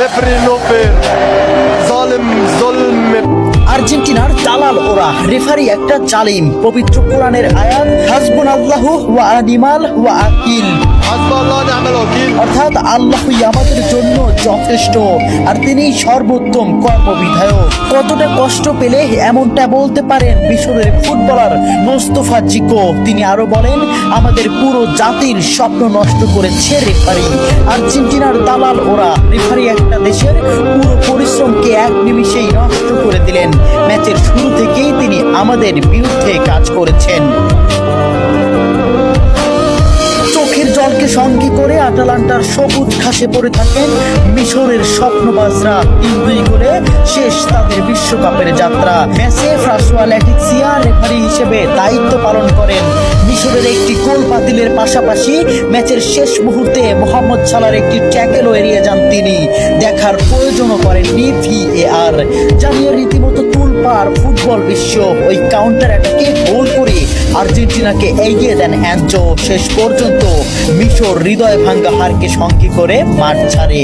referee no fair. ظالم ظلم. আর্জেন্টিনার দালাল ওরা, রেফারি একটা জালিম। পবিত্র কোরআনের আয়াত হাসবুনাল্লাহু ওয়া নিমাল ওয়াকিল, حسب الله ونعم الوكيل. অর্থাৎ আল্লাহই আমাদের জন্য যথেষ্ট আর তিনি সর্বোত্তম কর্মবিধায়ক। কতটা কষ্ট পেলে এমনটা বলতে পারেন মিশরের ফুটবলার মোস্তফা জিকো। তিনি আরো বলেন, আমাদের পুরো জাতির স্বপ্ন নষ্ট করেছে রেফারি। আর্জেন্টিনার দালাল ওরা, রেফারি একটা দেশের পুরো পরিশ্রমকে এক নিমিষেই নষ্ট করে দিলেন। ম্যাচের শুরু থেকেই তিনি আমাদের বিরুদ্ধে কাজ করেছেন। চোখের জলকে সঙ্গী করে আটালান্টার সবুজ ঘাসে পড়ে থাকেন মিশরের স্বপ্নবাজরা। 3-2 গোলে শেষ তাদের বিশ্বকাপের যাত্রা। ম্যাচে ফ্রাসোয়া ল্যাটিসিয়া রেফারি হিসেবে দায়িত্ব পালন করেন। মিশরের একটি গোল বাতিলের পাশাপাশি ম্যাচের শেষ মুহূর্তে মোহাম্মদ সালার একটি ট্যাকেলও এড়িয়ে যান তিনি। দেখার প্রয়োজনও করেননি VAR। জানিয়ে রীতিমতো তুলপাড় ফুটবল বিশ্ব। ওই কাউন্টার অ্যাটাকে গোল করে আর্জেন্টিনাকে এগিয়ে দেন অ্যাঞ্জো। শেষ পর্যন্ত মিশর হৃদয় ভাঙ্গা হারকে সঙ্গী করে মাঠ ছাড়ে।